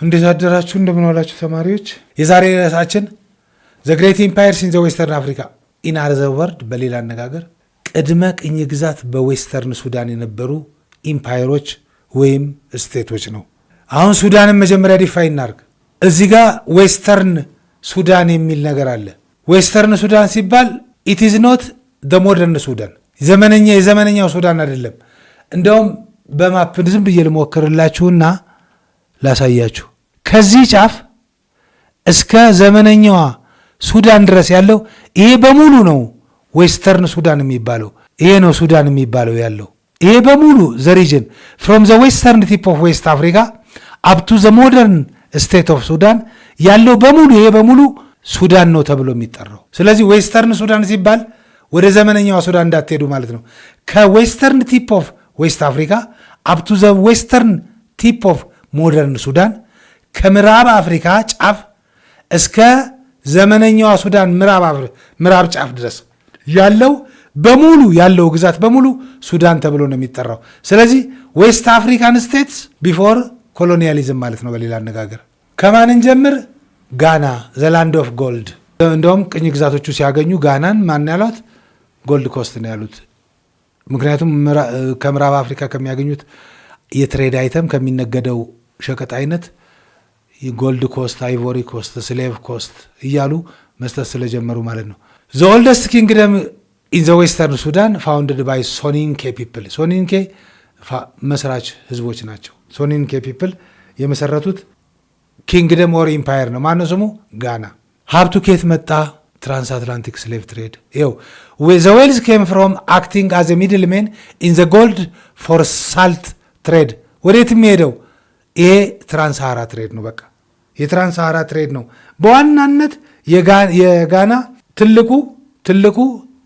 እንዴት አደራችሁ እንደምን ዋላችሁ ተማሪዎች። የዛሬ ርዕሳችን ዘ ግሬት ኢምፓየርስ ኢን ዘ ዌስተርን አፍሪካ ኢን አዘር ወርድ፣ በሌላ አነጋገር ቅድመ ቅኝ ግዛት በዌስተርን ሱዳን የነበሩ ኢምፓየሮች ወይም ስቴቶች ነው። አሁን ሱዳንን መጀመሪያ ዲፋይን እናድርግ። እዚህ ጋር ዌስተርን ሱዳን የሚል ነገር አለ። ዌስተርን ሱዳን ሲባል ኢት ኢዝ ኖት ዘ ሞደርን ሱዳን፣ የዘመነኛው ሱዳን አይደለም። እንደውም በማፕ ዝም ብዬ ልሞክርላችሁና ላሳያችሁ። ከዚህ ጫፍ እስከ ዘመነኛዋ ሱዳን ድረስ ያለው ይሄ በሙሉ ነው ዌስተርን ሱዳን የሚባለው። ይሄ ነው ሱዳን የሚባለው ያለው ይሄ በሙሉ ዘ ሪጅን ፍሮም ዘ ዌስተርን ቲፕ ኦፍ ዌስት አፍሪካ አፕ ቱ ዘ ሞደርን ስቴት ኦፍ ሱዳን ያለው በሙሉ ይሄ በሙሉ ሱዳን ነው ተብሎ የሚጠራው። ስለዚህ ዌስተርን ሱዳን ሲባል ወደ ዘመነኛዋ ሱዳን እንዳትሄዱ ማለት ነው። ከዌስተርን ቲፕ ኦፍ ዌስት አፍሪካ አፕ ቱ ዘ ዌስተርን ቲፕ ኦፍ ሞደርን ሱዳን፣ ከምዕራብ አፍሪካ ጫፍ እስከ ዘመነኛዋ ሱዳን ምዕራብ ጫፍ ድረስ ያለው በሙሉ ያለው ግዛት በሙሉ ሱዳን ተብሎ ነው የሚጠራው። ስለዚህ ዌስት አፍሪካን ስቴትስ ቢፎር ኮሎኒያሊዝም ማለት ነው። በሌላ አነጋገር ከማንን ጀምር? ጋና ዘላንድ ኦፍ ጎልድ። እንደውም ቅኝ ግዛቶቹ ሲያገኙ ጋናን ማን ያሏት? ጎልድ ኮስት ነው ያሉት። ምክንያቱም ከምዕራብ አፍሪካ ከሚያገኙት የትሬድ አይተም ከሚነገደው ሸቀጥ አይነት ጎልድ ኮስት፣ አይቮሪ ኮስት፣ ስሌቭ ኮስት እያሉ መስጠት ስለጀመሩ ማለት ነው። ዘ ኦልደስት ኪንግደም ኢን ዘ ዌስተርን ሱዳን ፋውንድድ ባይ ሶኒንኬ ፒፕል። ሶኒንኬ መስራች ህዝቦች ናቸው። ሶኒንኬ ፒፕል የመሰረቱት ኪንግደም ኦር ኢምፓየር ነው። ማነው ስሙ? ጋና። ሀብቱ ኬት መጣ? ትራንስአትላንቲክ ስሌቭ ትሬድ። ይኸው ዘ ዌልዝ ኬም ፍሮም አክቲንግ አዝ ሚድል ሜን ኢን ዘ ጎልድ ፎር ሳልት ትሬድ። ወዴት የሚሄደው? ይሄ ትራንስሃራ ትሬድ ነው። በቃ የትራንስሃራ ትሬድ ነው በዋናነት የጋና ትልቁ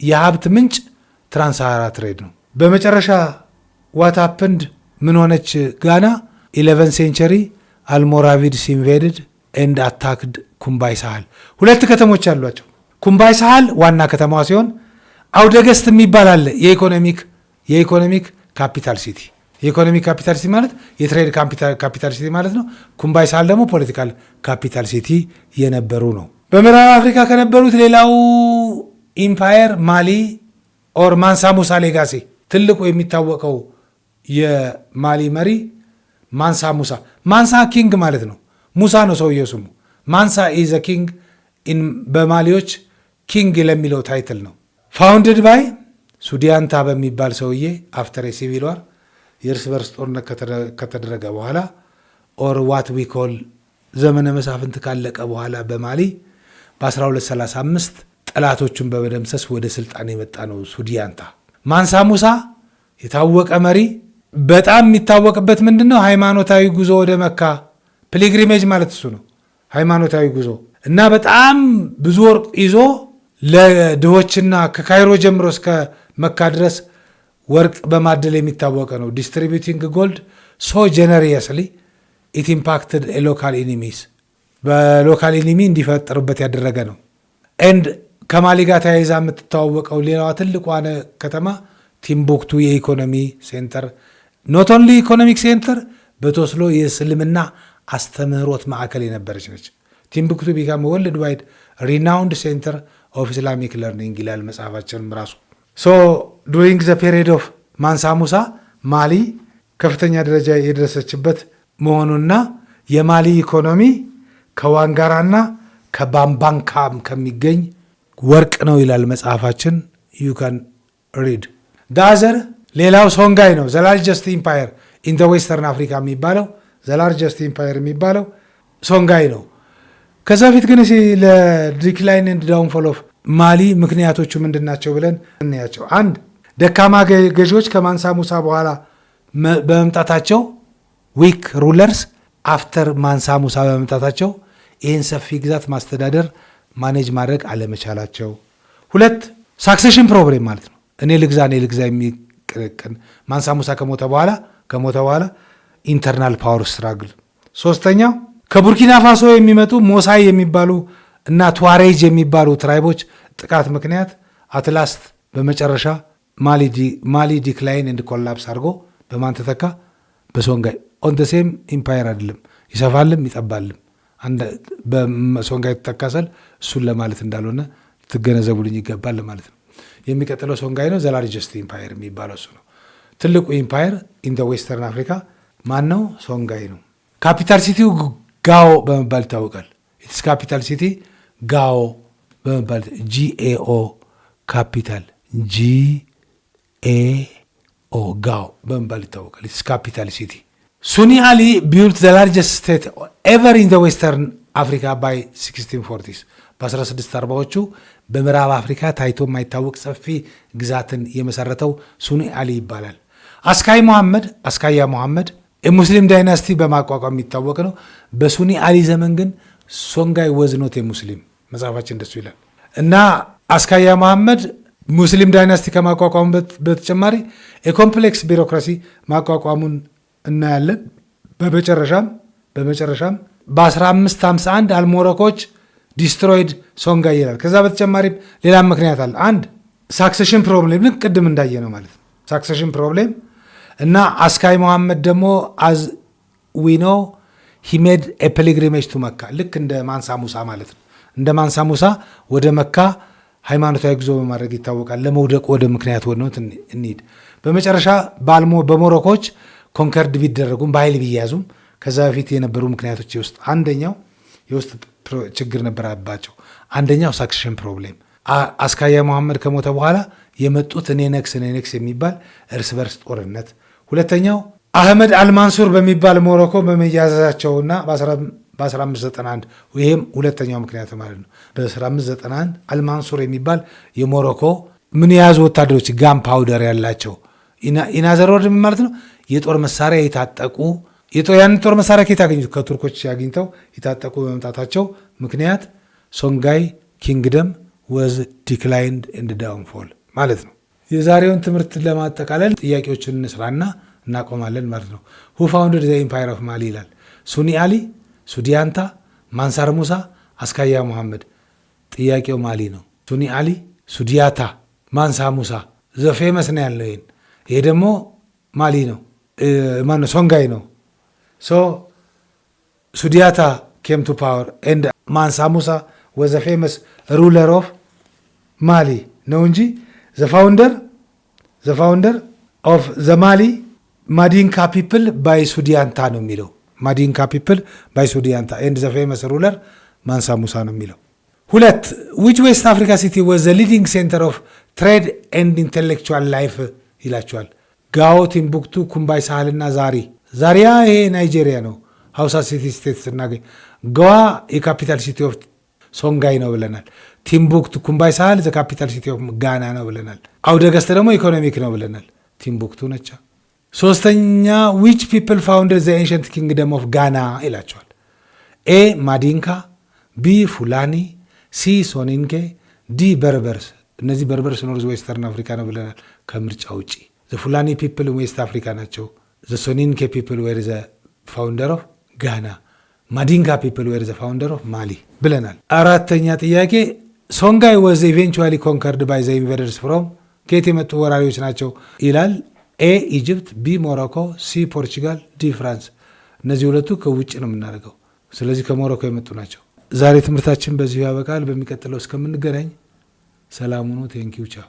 የሀብት ምንጭ ትራንስሃራ ትሬድ ነው። በመጨረሻ ዋት ሀፕንድ ምን ሆነች ጋና? 11 ሴንቸሪ አልሞራቪድስ ኢንቬድድ ኤንድ አታክድ ኩምባይ ሳህል። ሁለት ከተሞች አሏቸው። ኩምባይ ሳህል ዋና ከተማዋ ሲሆን አውደገስት የሚባል አለ የኢኮኖሚክ ካፒታል ሲቲ። የኢኮኖሚክ ካፒታል ሲቲ ማለት የትሬድ ካፒታል ሲቲ ማለት ነው። ኩምባይ ሳህል ደግሞ ፖለቲካል ካፒታል ሲቲ የነበሩ ነው። በምዕራብ አፍሪካ ከነበሩት ሌላው ኢምፓየር ማሊ ኦር ማንሳ ሙሳ ሌጋሲ። ትልቁ የሚታወቀው የማሊ መሪ ማንሳ ሙሳ። ማንሳ ኪንግ ማለት ነው። ሙሳ ነው ሰውየው ስሙ። ማንሳ ኢዘ ኪንግ በማሊዎች ኪንግ ለሚለው ታይትል ነው። ፋውንድድ ባይ ሱዲያንታ በሚባል ሰውዬ አፍተር ሲቪል ዋር የእርስ በርስ ጦርነት ከተደረገ በኋላ ኦር ዋት ዊ ኮል ዘመነ መሳፍንት ካለቀ በኋላ በማሊ በ1235 ጠላቶቹን በመደምሰስ ወደ ስልጣን የመጣ ነው ሱዲያንታ። ማንሳ ሙሳ የታወቀ መሪ። በጣም የሚታወቅበት ምንድን ነው? ሃይማኖታዊ ጉዞ ወደ መካ፣ ፒሊግሪሜጅ ማለት እሱ ነው። ሃይማኖታዊ ጉዞ እና በጣም ብዙ ወርቅ ይዞ ለድሆችና ከካይሮ ጀምሮ እስከ መካ ድረስ ወርቅ በማደል የሚታወቀ ነው። ዲስትሪቢዩቲንግ ጎልድ ሶ ጀነሪየስሊ ኢት ኢምፓክትድ ሎካል ኢኒሚስ፣ በሎካል ኢኒሚ እንዲፈጠሩበት ያደረገ ነው። ኤንድ ከማሊ ጋር ተያይዛ የምትተዋወቀው ሌላዋ ትልቋ ከተማ ቲምቡክቱ የኢኮኖሚ ሴንተር፣ ኖት ኦንሊ ኢኮኖሚክ ሴንተር በተወስሎ የእስልምና አስተምህሮት ማዕከል የነበረች ነች። ቲምቡክቱ ቢካም ወርልድ ዋይድ ሪናውንድ ሴንተር ኦፍ ኢስላሚክ ለርኒንግ ይላል መጽሐፋችንም ራሱ። ሶ ዱሪንግ ዘ ፔሪድ ኦፍ ማንሳ ሙሳ ማሊ ከፍተኛ ደረጃ የደረሰችበት መሆኑና የማሊ ኢኮኖሚ ከዋንጋራና ከባምባንካም ከሚገኝ ወርቅ ነው ይላል መጽሐፋችን። ዩ ካን ሪድ ዳዘር። ሌላው ሶንጋይ ነው። ዘላርጀስት ኢምፓየር ኢን ዘ ዌስተርን አፍሪካ የሚባለው ዘላርጀስት ኢምፓየር የሚባለው ሶንጋይ ነው። ከዛ በፊት ግን ለዲክላይን ኤንድ ዳውንፎል ኦፍ ማሊ ምክንያቶቹ ምንድን ናቸው ብለን እናያቸው። አንድ ደካማ ገዢዎች ከማንሳ ሙሳ በኋላ በመምጣታቸው ዊክ ሩለርስ አፍተር ማንሳ ሙሳ በመምጣታቸው ይህን ሰፊ ግዛት ማስተዳደር ማኔጅ ማድረግ አለመቻላቸው። ሁለት ሳክሴሽን ፕሮብሌም ማለት ነው። እኔ ልግዛ የሚቀነቅን ማንሳ ሙሳ ከሞተ በኋላ ኢንተርናል ፓወር ስትራግል። ሶስተኛው ከቡርኪና ፋሶ የሚመጡ ሞሳይ የሚባሉ እና ቱዋሬጅ የሚባሉ ትራይቦች ጥቃት ምክንያት አትላስት በመጨረሻ ማሊ ዲክላይን ኤንድ ኮላፕስ አድርጎ በማን ተተካ? በሶንጋይ። ኦን ደ ሴም ኢምፓየር አይደለም ይሰፋልም ይጠባልም። በሶንጋይ ተጠቃሰል እሱን ለማለት እንዳልሆነ ትገነዘቡልኝ ይገባል ማለት ነው። የሚቀጥለው ሶንጋይ ነው። ዘላርጀስት ኢምፓየር የሚባለው እሱ ነው። ትልቁ ኢምፓየር ኢን ዌስተርን አፍሪካ ማን ነው? ሶንጋይ ነው። ካፒታል ሲቲው ጋኦ በመባል ይታወቃል። ኢትስ ካፒታል ሲቲ ጋኦ በመባል GAO ካፒታል GAO ጋኦ በመባል ይታወቃል። ኢትስ ካፒታል ሲቲ። ሱኒ አሊ ቢልት ዘ ላርጀስት ስቴት ኤቨር ኢን ዌስተርን አፍሪካ ባይ 1640s በ1640ዎቹ በምዕራብ አፍሪካ ታይቶ የማይታወቅ ሰፊ ግዛትን የመሰረተው ሱኒ አሊ ይባላል። አስካያ መሐመድ የሙስሊም ዳይናስቲ በማቋቋም የሚታወቅ ነው። በሱኒ አሊ ዘመን ግን ሶንጋይ ወዝኖት የሙስሊም መጽሐፋችን እንደሱ ይላል እና አስካያ መሐመድ ሙስሊም ዳይናስቲ ከማቋቋሙ በተጨማሪ የኮምፕሌክስ ቢሮክራሲ ማቋቋሙን እናያለን። በመጨረሻም በ1551 አልሞሮኮች ዲስትሮይድ ሶንጋይ ይላል። ከዛ በተጨማሪም ሌላም ምክንያት አለ። አንድ ሳክሴሽን ፕሮብሌም ልክ ቅድም እንዳየ ነው ማለት ነው። ሳክሴሽን ፕሮብሌም እና አስካይ መሐመድ ደግሞ አዝ ዊ ኖ ሂ ሜድ ኤ ፒልግሪሜጅ ቱ መካ ልክ እንደ ማንሳ ሙሳ ማለት ነው። እንደ ማንሳ ሙሳ ወደ መካ ሃይማኖታዊ ጉዞ በማድረግ ይታወቃል። ለመውደቅ ወደ ምክንያት ወደኖት እንሂድ። በመጨረሻ በሞሮኮች ኮንከርድ ቢደረጉም በኃይል ቢያዙም ከዛ በፊት የነበሩ ምክንያቶች ውስጥ አንደኛው የውስጥ ችግር ነበረባቸው። አንደኛው ሳክሴሽን ፕሮብሌም አስካያ መሐመድ ከሞተ በኋላ የመጡት እኔ ነክስ የሚባል እርስ በርስ ጦርነት። ሁለተኛው አህመድ አልማንሱር በሚባል ሞሮኮ በመያዛቸውና በ1591 ይህም ሁለተኛው ምክንያት ማለት ነው። በ1591 አልማንሱር የሚባል የሞሮኮ ምን የያዙ ወታደሮች ጋም ፓውደር ያላቸው ኢናዘሮድ ማለት ነው የጦር መሳሪያ የታጠቁ ያን ጦር መሳሪያ ከየት ያገኙት? ከቱርኮች ያግኝተው የታጠቁ በመምጣታቸው ምክንያት ሶንጋይ ኪንግደም ወዝ ዲክላይንድ ኤንድ ዳውንፎል ማለት ነው። የዛሬውን ትምህርት ለማጠቃለል ጥያቄዎችን እንስራና እናቆማለን ማለት ነው። ሁ ፋውንድድ ዘ ኢምፓየር ኦፍ ማሊ ይላል። ሱኒ አሊ፣ ሱዲያንታ፣ ማንሳር ሙሳ፣ አስካያ መሐመድ። ጥያቄው ማሊ ነው። ሱኒ አሊ፣ ሱዲያታ፣ ማንሳ ሙሳ ዘፌመስ ነው ያለው። ይሄ ደግሞ ማሊ ነው። ማነው? ሶንጋይ ነው። ሶ ሱዲያታ ኬም ቱ ፓወር ኤንድ ማንሳ ሙሳ ወዘ ፌመስ ሩለር ኦፍ ማሊ ነው እንጂ ዘ ፋውንደር ኦፍ ዘ ማሊ ማዲንካ ፒፕል ባይ ሱዲያንታ ነው የሚለው። ማዲንካ ፒፕል ባይ ሱዲያንታ ኤንድ ዘ ፌመስ ሩለር ማንሳ ሙሳ ነው የሚለው። ሁለት ዊች ዌስት አፍሪካ ሲቲ ወዝ ዘ ሊዲንግ ሴንተር ኦፍ ትሬድ ኤንድ ኢንቴሌክቹዋል ላይፍ ይላቸዋል። ጋኦ፣ ቲምቡክቱ፣ ኩምባይ ሳህልና ዛሪያ ይሄ ናይጄሪያ ነው። ሀውሳ ሲቲ ስቴት ስናገኝ ገዋ የካፒታል ሲቲ ኦፍ ሶንጋይ ነው ብለናል። ቲምቡክቱ፣ ኩምባይ ሳህል ዘ ካፒታል ሲቲ ኦፍ ጋና ነው ብለናል። አውደገስት ደግሞ ኢኮኖሚክ ነው ብለናል። ቲምቡክቱ ነቻ። ሶስተኛ ዊች ፒፕል ፋውንደድ ዘ ኤንሸንት ኪንግደም ኦፍ ጋና ይላቸዋል። ኤ ማዲንካ፣ ቢ ፉላኒ፣ ሲ ሶኒንኬ፣ ዲ በርበርስ። እነዚህ በርበርስ ኖርዝ ዌስተርን አፍሪካ ነው ብለናል። ከምርጫ ውጪ ዘ ፉላኒ ፒፕል ዌስት አፍሪካ ናቸው። ዘ ሶኒንኬ ፒፕል ዌር ዘ ፋውንደር ኦፍ ጋና፣ ማዲንካ ፒፕል ዌር ዘ ፋውንደር ኦፍ ማሊ ብለናል። አራተኛ ጥያቄ ሶንጋይ ወዝ ኢቬንቹዋሊ ኮንከርድ ባይ ዘ ኢንቬደርስ ፍሮም ከየት የመጡ ወራሪዎች ናቸው ይላል። ኤ ኢጅፕት፣ ቢ ሞሮኮ፣ ሲ ፖርቹጋል፣ ዲ ፍራንስ። እነዚህ ሁለቱ ከውጭ ነው የምናደርገው። ስለዚህ ከሞሮኮ የመጡ ናቸው። ዛሬ ትምህርታችን በዚሁ ያበቃል። በሚቀጥለው እስከምንገናኝ ሰላም ሁኑ። ቴንኪው ቻው።